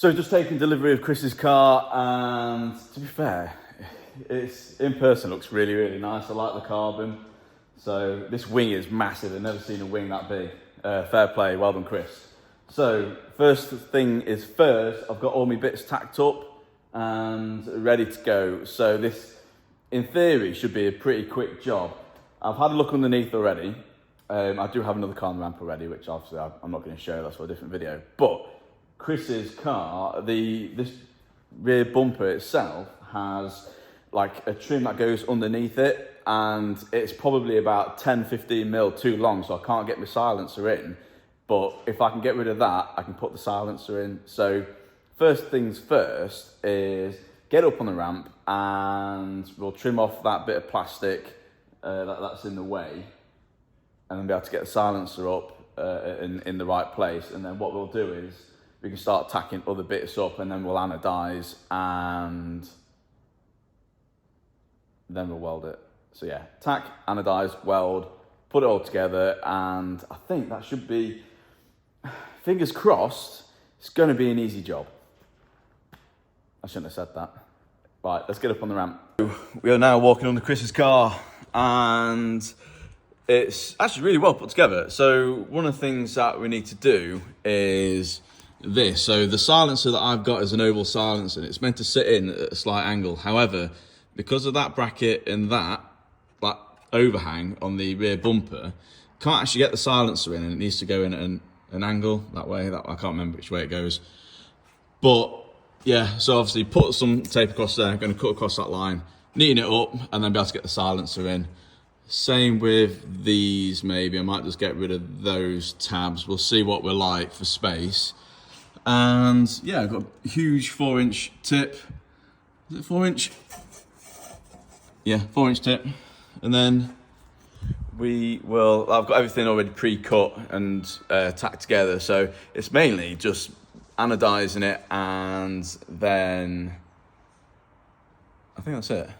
So just taking delivery of Chris's car, and to be fair, it's in person looks really, really nice. I like the carbon. So this wing is massive. I've never seen a wing that big. Fair play, well done, Chris. So first thing is first, I've got all my bits tacked up and ready to go. So this, in theory, should be a pretty quick job. I've had a look underneath already. I do have another car on the ramp already, which obviously I'm not going to show, that's for a different video. But Chris's car, this rear bumper itself has like a trim that goes underneath it, and it's probably about 10-15 mil too long, so I can't get my silencer in. But if I can get rid of that, I can put the silencer in. So first things first is get up on the ramp, and we'll trim off that bit of plastic that's in the way, and then be able to get the silencer up in the right place. And then what we'll do is we can start tacking other bits up, and then we'll anodize, and then we'll weld it. So yeah, tack, anodize, weld, put it all together, and I think that should be, fingers crossed, it's going to be an easy job. I shouldn't have said that. Right, let's get up on the ramp. We are now walking under Chris's car, and it's actually really well put together. So one of the things that we need to do is this. So the silencer that I've got is an oval silencer, and it's meant to sit in at a slight angle. However, because of that bracket and that overhang on the rear bumper, can't actually get the silencer in, and it needs to go in at an angle that way. I can't remember which way it goes. But yeah, so obviously put some tape across there, going to cut across that line, neaten it up, and then be able to get the silencer in. Same with these, maybe. I might just get rid of those tabs. We'll see what we're like for space. And yeah, I've got a huge 4-inch tip. Is it 4-inch? Yeah, 4-inch tip. And then I've got everything already pre-cut and tacked together. So it's mainly just anodizing it, and then I think that's it.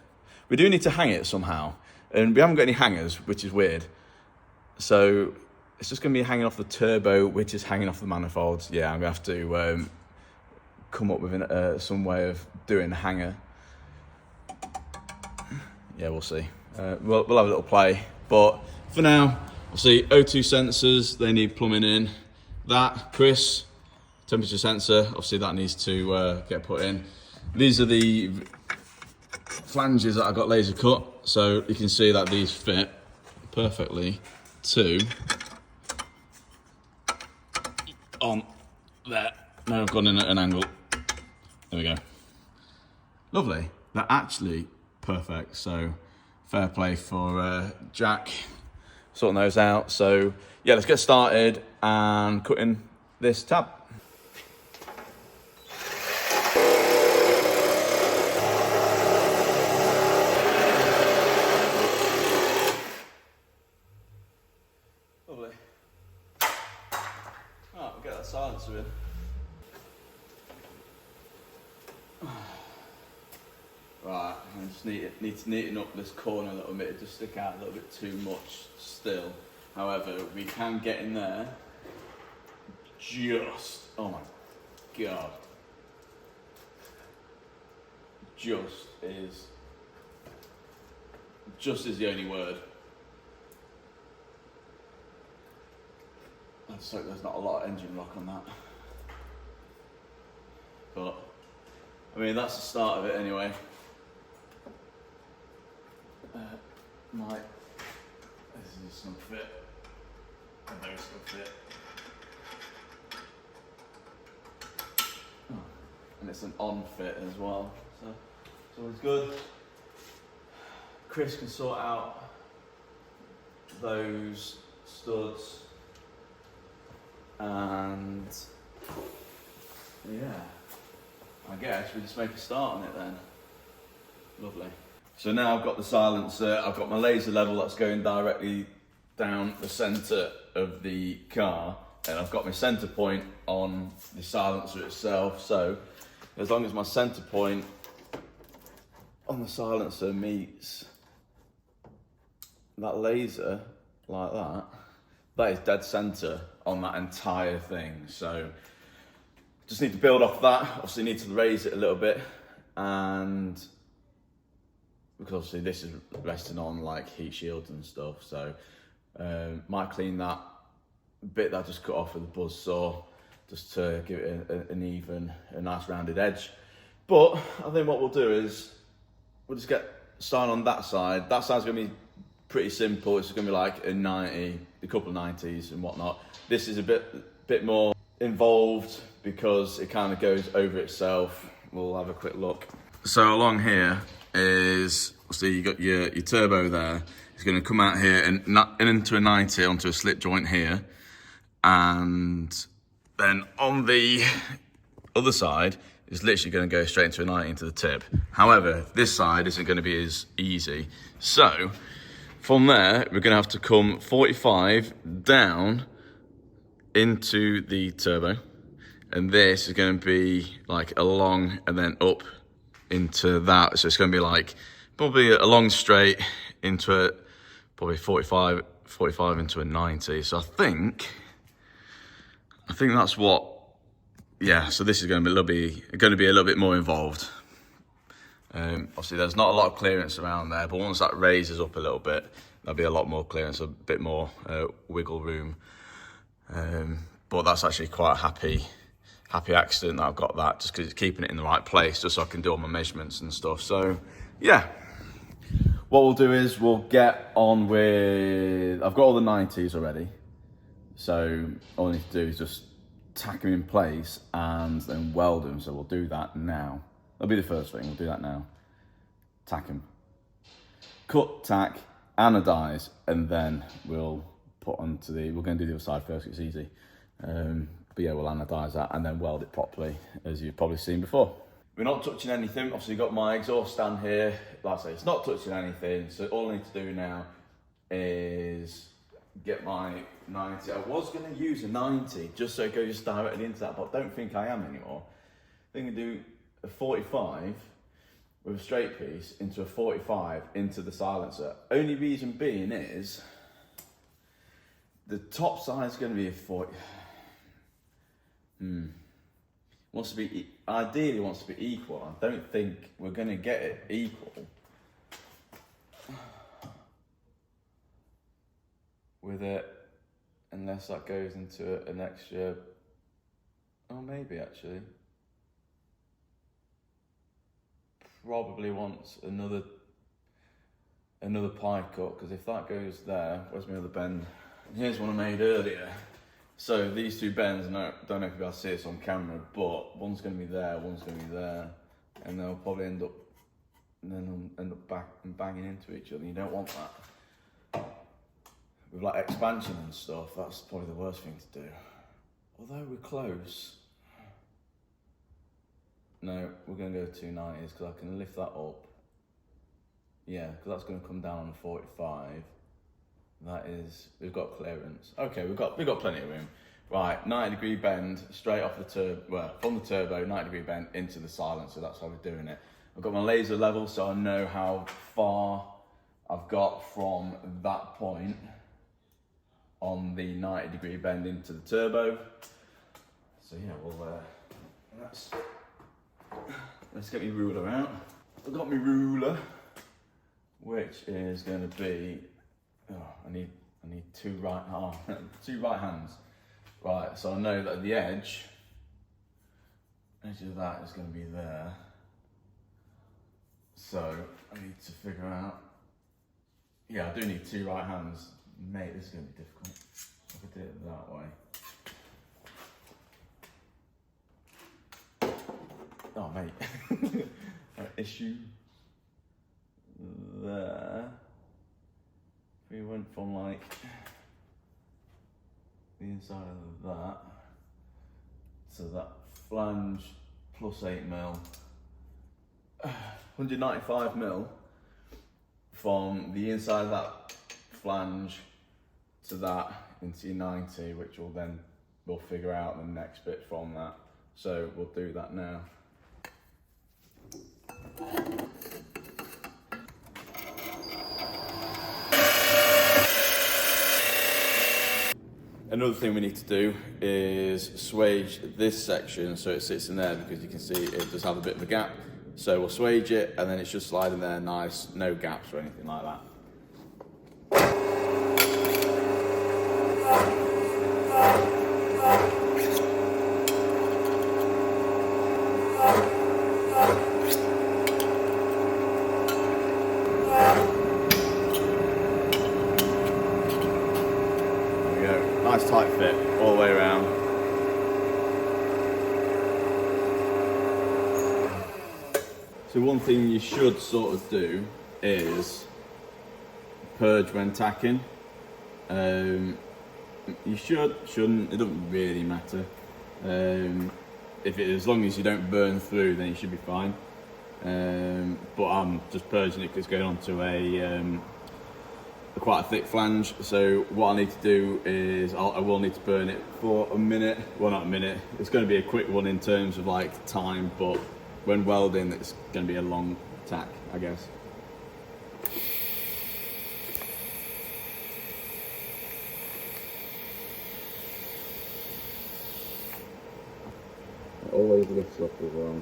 We do need to hang it somehow, and we haven't got any hangers, which is weird. So it's just going to be hanging off the turbo, which is hanging off the manifolds. Yeah, I'm going to have to come up with some way of doing a hanger. Yeah, we'll see. We'll have a little play, but for now, obviously O2 sensors, they need plumbing in. That, Chris, temperature sensor, obviously that needs to get put in. These are the flanges that I got laser cut, so you can see that these fit perfectly to on there. Now I've gone in at an angle. There we go. Lovely. They're actually perfect, so fair play for Jack sorting those out. So yeah, let's get started and cutting this tab. Lovely. Right, we'll get that silencer in. Right, I just need to neaten up this corner a little bit. It just stick out a little bit too much still. However, we can get in there. Just, oh my God. Just is the only word. Let's hope there's not a lot of engine rock on that. But, I mean, that's the start of it anyway. This is some fit, and those will fit. Oh, and it's an on fit as well, so it's always good. Chris can sort out those studs, and yeah, I guess we just make a start on it then. Lovely. So now I've got the silencer, I've got my laser level that's going directly down the centre of the car, and I've got my centre point on the silencer itself. So as long as my centre point on the silencer meets that laser like that, that is dead centre on that entire thing. So just need to build off that. Obviously need to raise it a little bit, and because obviously this is resting on like heat shields and stuff, so might clean that bit that I just cut off with the buzz saw, just to give it an even, a nice rounded edge. But I think what we'll do is we'll just get started on that side. That side's gonna be pretty simple. It's gonna be like a 90, a couple of 90s and whatnot. This is a bit more involved because it kind of goes over itself. We'll have a quick look. So along here is, so you got your turbo there. It's going to come out here and into a 90 onto a slit joint here, and then on the other side is literally going to go straight into a 90 into the tip. However, this side isn't going to be as easy. So from there, we're going to have to come 45 down into the turbo, and this is going to be like along and then up into that. So it's going to be like probably a long straight into a probably 45 into a 90. So I think that's what, yeah, so this is going to be a little bit more involved. Obviously there's not a lot of clearance around there, but once that raises up a little bit, there'll be a lot more clearance, a bit more wiggle room. But that's actually quite a happy accident that I've got that, just because it's keeping it in the right place, just so I can do all my measurements and stuff. So yeah, what we'll do is we'll get on with, I've got all the 90s already, so all I need to do is just tack them in place and then weld them. So we'll do that now. That'll be the first thing, we'll do that now. Tack them, cut, tack, anodize, and then we'll put onto the, we're going to do the other side first, it's easy. But yeah, we'll anodize that and then weld it properly, as you've probably seen before. We're not touching anything. Obviously, you've got my exhaust stand here. Like I say, it's not touching anything. So all I need to do now is get my 90. I was going to use a 90 just so it goes directly into that, but I don't think I am anymore. I think I do a 45 with a straight piece into a 45 into the silencer. Only reason being is the top side is going to be a 40. Wants to be, ideally wants to be equal. I don't think we're going to get it equal with it unless that goes into an extra, oh maybe actually. Probably wants another pie cut, because if that goes there, where's my other bend? Here's one I made earlier. So these two bends, I don't know if you guys see this on camera, but one's going to be there, one's going to be there, and they'll probably end up banging into each other. You don't want that. With like expansion and stuff, that's probably the worst thing to do. Although we're close. No, we're going to go 290s because I can lift that up. Yeah, because that's going to come down on the 45. That is, we've got clearance. Okay, we've got plenty of room. Right, 90-degree bend straight off the turbo, well, from the turbo, 90-degree bend into the silencer. That's how we're doing it. I've got my laser level, so I know how far I've got from that point on the 90-degree bend into the turbo. So yeah, well, let's get my ruler out. I've got my ruler, which is going to be, I need two right hands. Right, so I know that the edge of that is going to be there. So I need to figure out, yeah, I do need two right hands. Mate, this is going to be difficult. I could do it that way. Oh, mate. Issue there. We went from like the inside of that to that flange plus 8mm, 195mm from the inside of that flange to that into your 90, which will then we'll figure out the next bit from that. So we'll do that now. Another thing we need to do is swage this section so it sits in there, because you can see it does have a bit of a gap. So we'll swage it and then it should slide in there nice, no gaps or anything like that. There we go, nice tight fit all the way around. So one thing you should sort of do is purge when tacking. You shouldn't, it doesn't really matter. As long as you don't burn through, then you should be fine. But I'm just purging it because it's going onto a quite a thick flange. So what I need to do is I will need to burn it for a minute. Well, not a minute. It's going to be a quick one in terms of like time, but when welding, it's going to be a long tack, I guess. It always lifts up as well.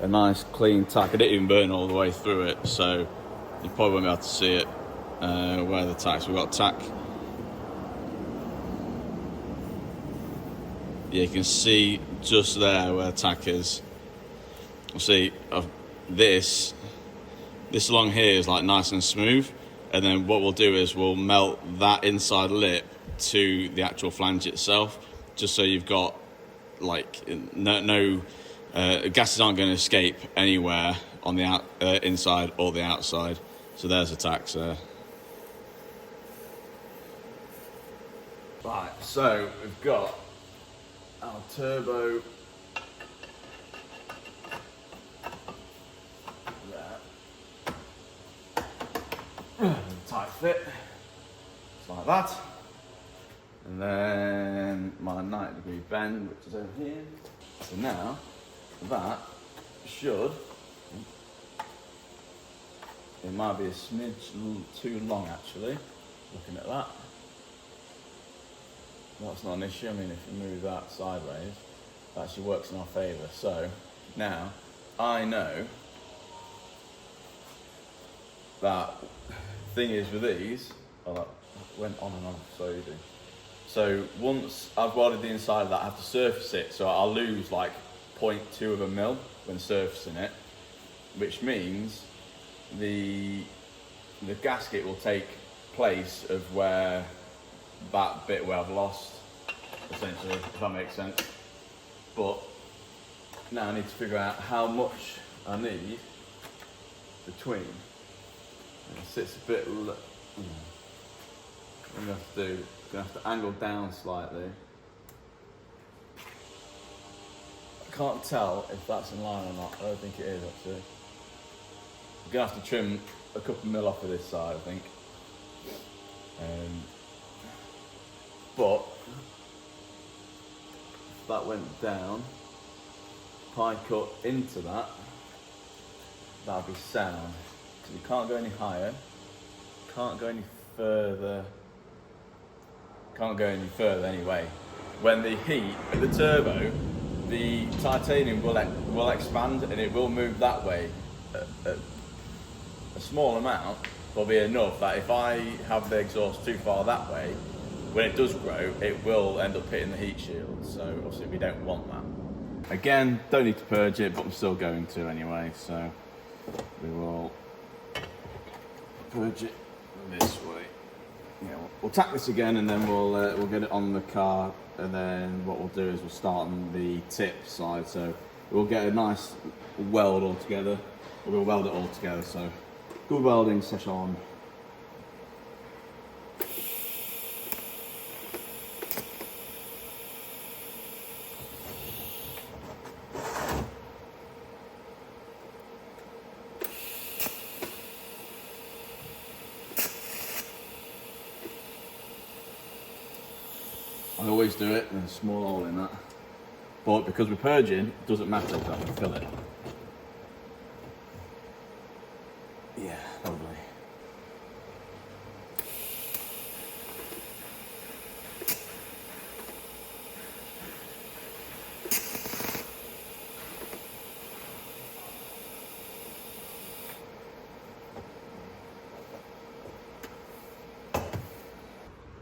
A nice clean tack. I didn't even burn all the way through it, so you probably won't be able to see it where the tack's. We've got tack. Yeah, you can see just there where the tack is. You'll see this along here is like nice and smooth, and then what we'll do is we'll melt that inside lip to the actual flange itself, just so you've got like no gases aren't going to escape anywhere on the inside or the outside. So there's the tacks there. Right, so we've got our turbo there. Tight fit, just like that. And then my 90-degree bend, which is over here. So now, that should, it might be a smidge too long actually, looking at that. That's not an issue. I mean, if you move that sideways, that actually works in our favour. So now I know that thing is with these, oh, that went on and on so easy. So once I've welded the inside of that, I have to surface it, so I'll lose like 0.2 of a mil when surfacing it, which means the gasket will take place of where that bit where I've lost, essentially, if that makes sense. But now I need to figure out how much I need between. And it sits a bit. What I'm going to have to angle down slightly. I can't tell if that's in line or not. I don't think it is actually. I'm going to have to trim a couple mil off of this side, I think. But if that went down, pie cut into that, that'd be sound. So you can't go any higher, can't go any further, anyway. When the heat, the turbo, the titanium will expand and it will move that way. A small amount will be enough that if I have the exhaust too far that way, when it does grow, it will end up hitting the heat shield. So obviously we don't want that. Again, don't need to purge it, but I'm still going to anyway. So we will purge it this way. Yeah, we'll tack this again, and then we'll get it on the car. And then what we'll do is we'll start on the tip side. So we'll get a nice weld all together. We'll weld it all together. So good welding session. always do it, and a small hole in that. But because we're purging, it doesn't matter because I can fill it. Yeah, lovely.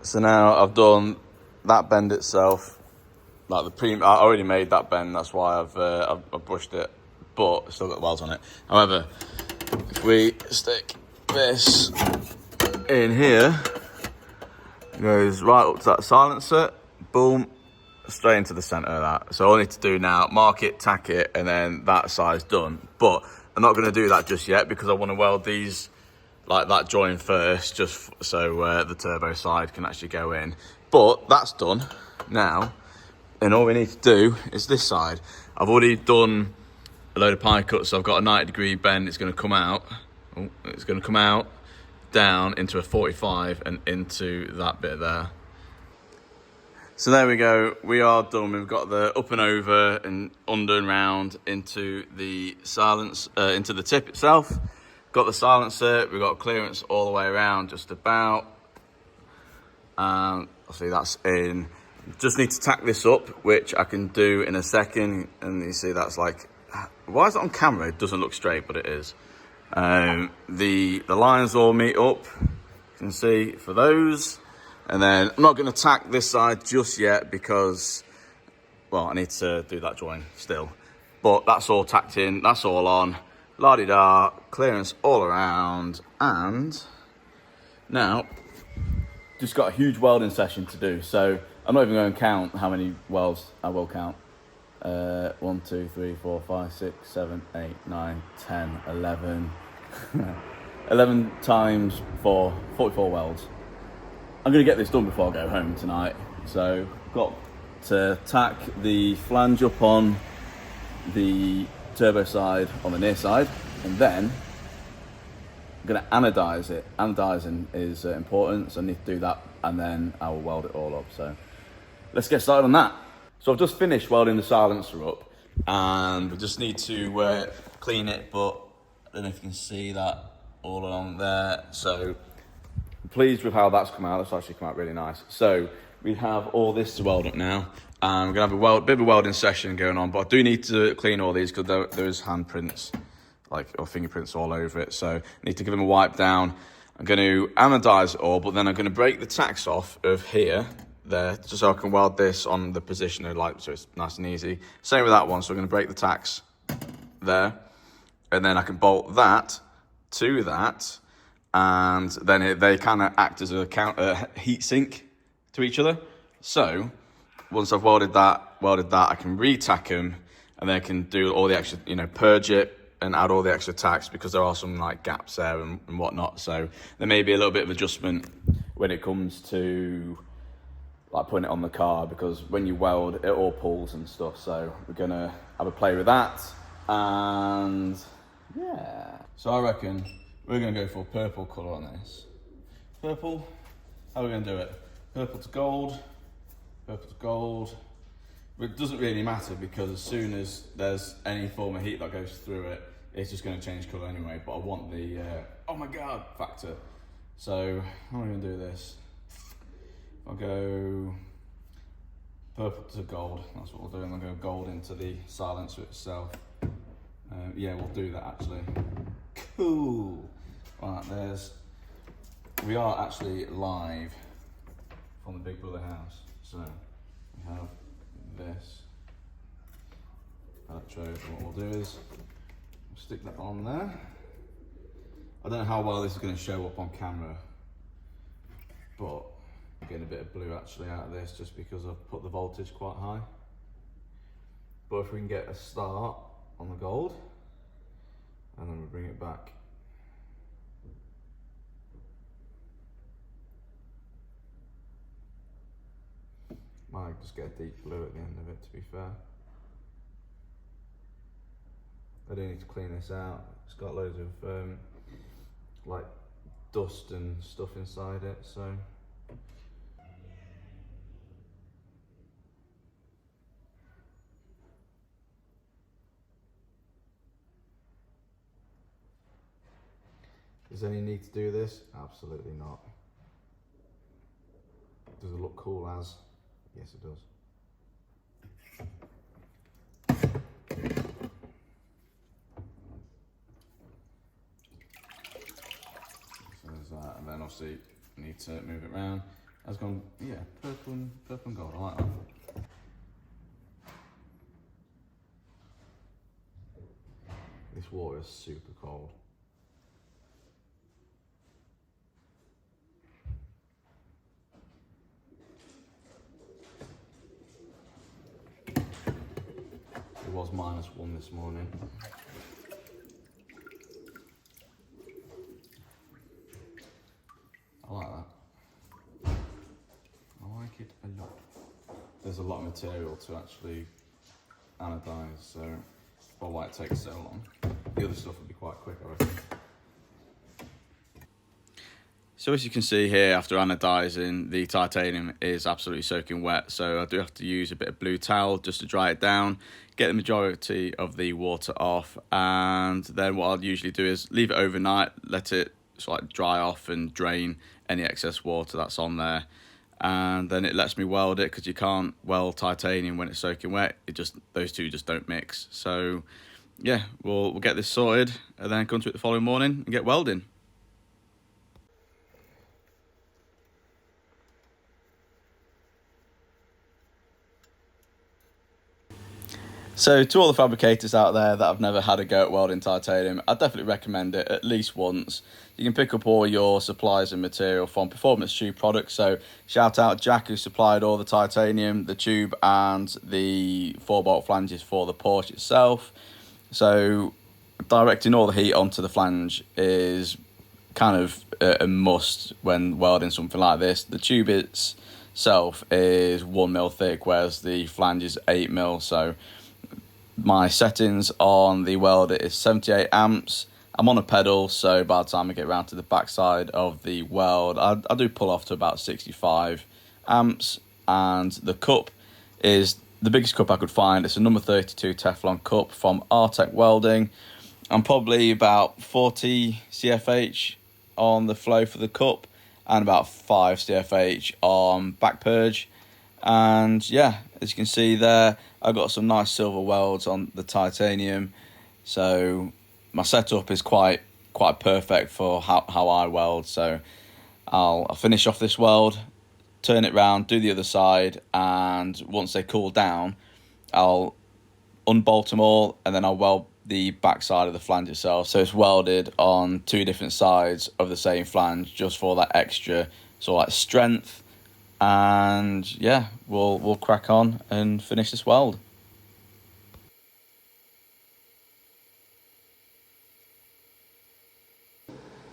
So now I've done that bend itself, like I already made that bend. That's why I've brushed it, but still got the welds on it. However, if we stick this in here, it goes right up to that silencer, boom, straight into the center of that. So all I need to do now, mark it, tack it, and then that side's done. But I'm not going to do that just yet because I want to weld these like that join first, just so the turbo side can actually go in. But that's done now, and all we need to do is this side. I've already done a load of pie cuts, so I've got a 90-degree bend. It's going to come out. Oh, it's going to come out, down into a 45 and into that bit there. So there we go. We are done. We've got the up and over and under and round into the silence, into the tip itself. Got the silencer, we've got clearance all the way around, just about. Obviously that's in. Just need to tack this up, which I can do in a second. And you see that's like, why is it on camera? It doesn't look straight, but it is. The lines all meet up, you can see for those. And then I'm not going to tack this side just yet because, well, I need to do that join still. But that's all tacked in, that's all on. La-di-da, clearance all around, and now just got a huge welding session to do. So I'm not even going to count how many welds I will count. 1, 2, 3, 4, 5, 6, 7, 8, 9, 10, 11. 11 times 4, 44 welds. I'm going to get this done before I go home tonight. So got to tack the flange up on the turbo side on the near side, and then I'm going to anodize it. Anodizing is important, so I need to do that, and then I will weld it all up. So let's get started on that. So I've just finished welding the silencer up, and we just need to clean it, but I don't know if you can see that all along there. So I'm pleased with how that's come out. That's actually come out really nice. So we have all this to weld up now. We're going to have a bit of a welding session going on, but I do need to clean all these because there's handprints, or fingerprints all over it. So I need to give them a wipe down. I'm going to anodize it all, but then I'm going to break the tacks off of here, there, just so I can weld this on the position so it's nice and easy. Same with that one, so I'm going to break the tacks there, and then I can bolt that to that, and then they kind of act as a heat sink to each other. So once I've welded that, I can re-tack them, and then I can do all the extra, purge it and add all the extra tacks because there are some like gaps there and whatnot. So there may be a little bit of adjustment when it comes to like putting it on the car, because when you weld, it all pulls and stuff. So we're gonna have a play with that, and yeah. So I reckon we're gonna go for purple colour on this. Purple, how are we gonna do it? Purple to gold. Purple to gold. It doesn't really matter because as soon as there's any form of heat that goes through it, it's just going to change colour anyway. But I want the oh my god factor. So how am I going to do this? I'll go purple to gold. That's what we'll do. And I'll go gold into the silencer itself. Yeah, we'll do that actually. Cool. Right, we are actually live from the Big Brother house. So we have this electrode. What we'll do is we'll stick that on there. I don't know how well this is going to show up on camera, but I'm getting a bit of blue actually out of this just because I've put the voltage quite high. But if we can get a start on the gold, and then we bring it back. Might just get a deep blue at the end of it, to be fair. I do need to clean this out. It's got loads of like dust and stuff inside it, so. Is there any need to do this? Absolutely not. Does it look cool as? Yes, it does. So there's that, and then obviously you need to move it around. That's gone, yeah, purple and gold. I like that. This water is super cold. It was -1 this morning. I like that. I like it a lot. There's a lot of material to actually anodize, so probably why it takes so long. The other stuff would be quite quick, I reckon. So as you can see here, after anodizing, the titanium is absolutely soaking wet. So I do have to use a bit of blue towel just to dry it down, get the majority of the water off. And then what I'll usually do is leave it overnight, let it sort of like dry off and drain any excess water that's on there. And then it lets me weld it, because you can't weld titanium when it's soaking wet. Those two just don't mix. So yeah, we'll get this sorted and then come to it the following morning and get welding. So to all the fabricators out there that have never had a go at welding titanium, I definitely recommend it at least once. You can pick up all your supplies and material from Performance Tube Products. So shout out Jack, who supplied all the titanium, the tube and the 4-bolt flanges for the Porsche itself. So directing all the heat onto the flange is kind of a must when welding something like this. The tube itself is 1mm thick, whereas the flange is 8mm. So my settings on the welder is 78 amps. I'm on a pedal, so by the time I get around to the backside of the weld, I do pull off to about 65 amps. And the cup is the biggest cup I could find. It's a number 32 Teflon cup from Artec Welding. I'm probably about 40 CFH on the flow for the cup and about 5 CFH on back purge. And yeah, as you can see there, I've got some nice silver welds on the titanium. So my setup is quite perfect for how I weld. So I'll finish off this weld, turn it round, do the other side, and once they cool down, I'll unbolt them all, and then I'll weld the back side of the flange itself. So it's welded on 2 different sides of the same flange, just for that extra sort of like strength. And yeah, we'll crack on and finish this weld.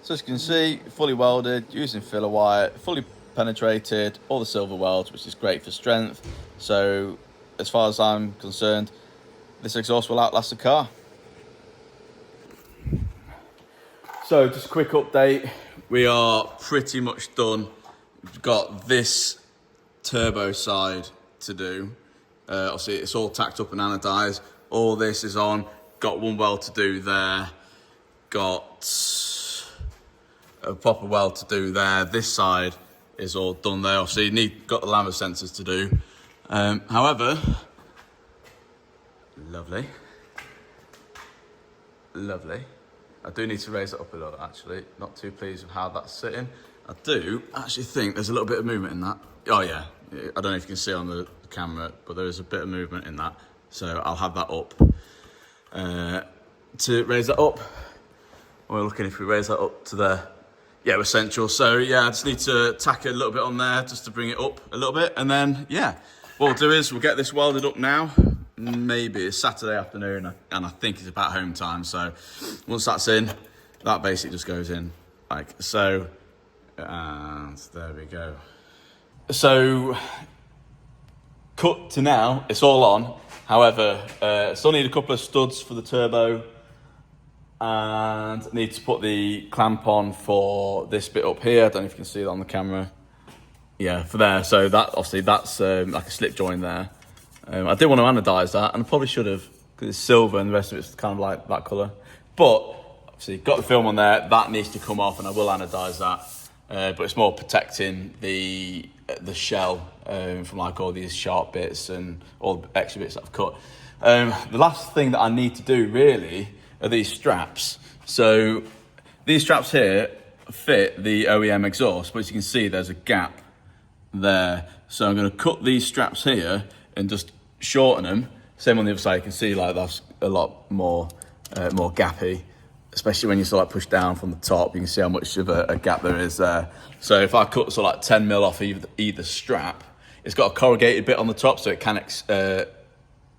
So as you can see, fully welded, using filler wire, fully penetrated, all the silver welds, which is great for strength. So as far as I'm concerned, this exhaust will outlast the car. So just a quick update, we are pretty much done. We've got this turbo side to do. Obviously it's all tacked up and anodized. All this is on. Got one weld to do there. Got a proper weld to do there. This side is all done there. Obviously got the lambda sensors to do. However, lovely. I do need to raise it up a lot, actually. Not too pleased with how that's sitting. I do actually think there's a little bit of movement in that. Oh yeah, I don't know if you can see on the camera, but there is a bit of movement in that. So I'll have that up. To raise that up, we're looking if we raise that up to there. Yeah, we're central. So yeah, I just need to tack a little bit on there just to bring it up a little bit. And then yeah, what we'll do is we'll get this welded up now. Maybe it's Saturday afternoon, and I think it's about home time. So once that's in, that basically just goes in like so. And there we go. So cut to now, it's all on. However, still need a couple of studs for the turbo, and need to put the clamp on for this bit up here. I don't know if you can see it on the camera. Yeah, for there. So that obviously that's like a slip joint there. I did want to anodize that, and I probably should have, because it's silver and the rest of it's kind of like that colour. But So you've got the film on there, that needs to come off, and I will anodize that. But it's more protecting the shell from like all these sharp bits and all the extra bits that I've cut. The last thing that I need to do really are these straps. So these straps here fit the OEM exhaust, but as you can see, there's a gap there. So I'm going to cut these straps here and just shorten them. Same on the other side, you can see like that's a lot more gappy, especially when you sort of like push down from the top. You can see how much of a gap there is there. So if I cut sort of like 10 mil off either strap, it's got a corrugated bit on the top, so it can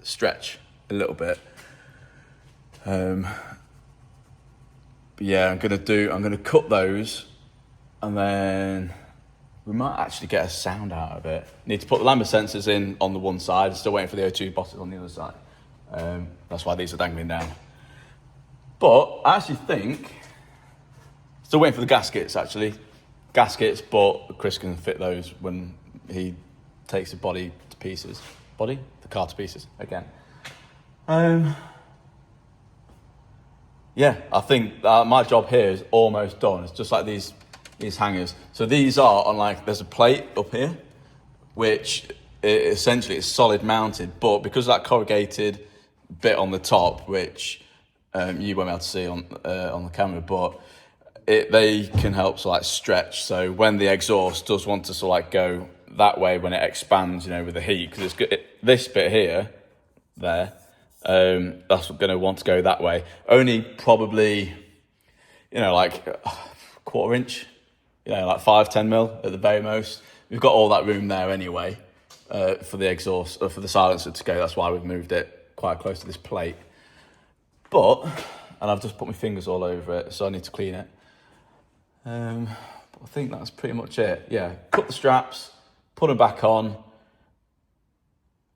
stretch a little bit. But yeah, I'm gonna cut those, and then we might actually get a sound out of it. Need to put the lambda sensors in on the one side. Still waiting for the O2 bosses on the other side. That's why these are dangling down. But I actually think, still waiting for the gaskets actually. Gaskets, but Chris can fit those when he takes the body to pieces. The car to pieces again. Yeah, I think my job here is almost done. It's just like these hangers. So these are on like, there's a plate up here, which essentially is solid mounted, but because of that corrugated bit on the top, which you won't be able to see on the camera, but they can help to like stretch. So when the exhaust does want to sort of like go that way when it expands, you know, with the heat, because it's good, this bit here, there, that's going to want to go that way. Only probably, you know, like a quarter inch, you know, like 5-10 mil at the very most. We've got all that room there anyway for the exhaust, or for the silencer to go. That's why we've moved it quite close to this plate. But, and I've just put my fingers all over it, so I need to clean it. But I think that's pretty much it. Yeah, cut the straps, put them back on,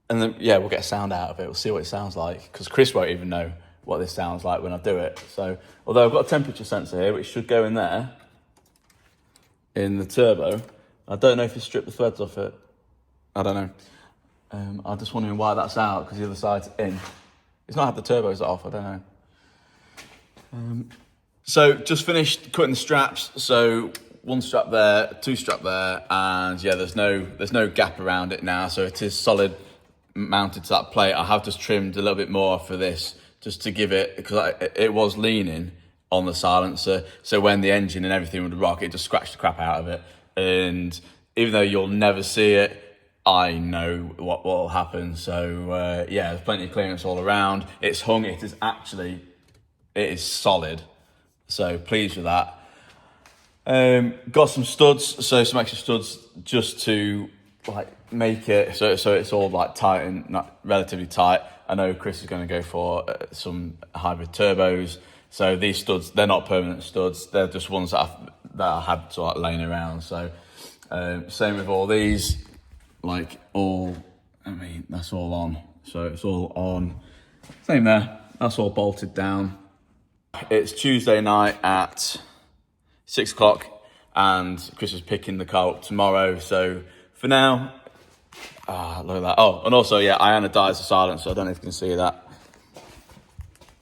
and then, yeah, we'll get a sound out of it. We'll see what it sounds like, because Chris won't even know what this sounds like when I do it. So, although I've got a temperature sensor here, which should go in there, in the turbo. I don't know if you strip the threads off it. I don't know. I'm just wondering why that's out, because the other side's in. It's not had the turbos off, I don't know. So just finished cutting the straps. So one strap there, two strap there, and yeah, there's no gap around it now. So it is solid mounted to that plate. I have just trimmed a little bit more for this, just to give it, because it was leaning on the silencer. So when the engine and everything would rock, it just scratched the crap out of it. And even though you'll never see it, I know what will happen. So yeah, there's plenty of clearance all around. It's hung, it is solid. So pleased with that. Got some studs, so some extra studs just to like make it so it's all like tight and not relatively tight. I know Chris is going to go for some hybrid turbos. So these studs, they're not permanent studs. They're just ones that I had sort of like laying around. So same with all these. Like that's all on. So it's all on. Same there. That's all bolted down. It's Tuesday night at 6 o'clock, and Chris is picking the car up tomorrow. So for now, look at that. Oh, and also, yeah, I anodized the silencer. I don't know if you can see that.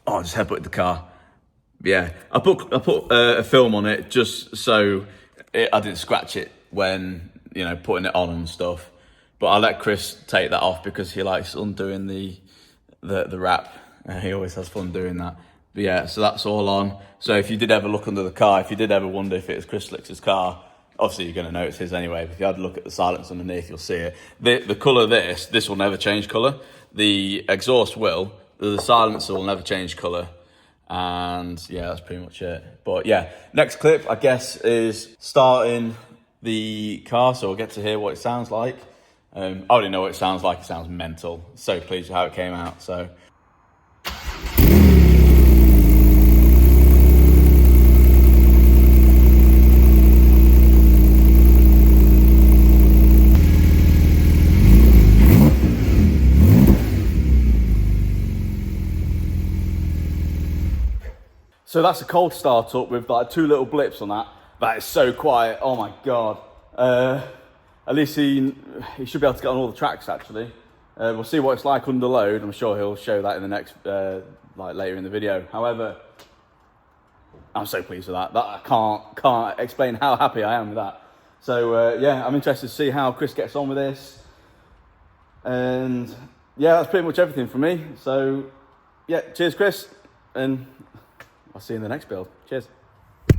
Oh, I just headbutted the car. Yeah, I put a film on it just so I didn't scratch it when, you know, putting it on and stuff. But I let Chris take that off because he likes undoing the wrap. He always has fun doing that. But yeah, so that's all on. So if you did ever look under the car, if you did ever wonder if it was Chris Slicks's car, obviously you're going to know it's his anyway. But if you had a look at the silence underneath, you'll see it. The colour of this will never change colour. The exhaust will. The silencer will never change colour. And yeah, that's pretty much it. But yeah, next clip, I guess, is starting the car. So we'll get to hear what it sounds like. I already know what it sounds like. It sounds mental. So pleased with how it came out. So. So that's a cold start up with like 2 little blips on that. That is so quiet. Oh my God. At least he should be able to get on all the tracks actually. We'll see what it's like under load. I'm sure he'll show that in the next, like later in the video. However, I'm so pleased with that. That I can't explain how happy I am with that. So yeah, I'm interested to see how Chris gets on with this. And yeah, that's pretty much everything from me. So yeah, cheers Chris, and I'll see you in the next build. Cheers.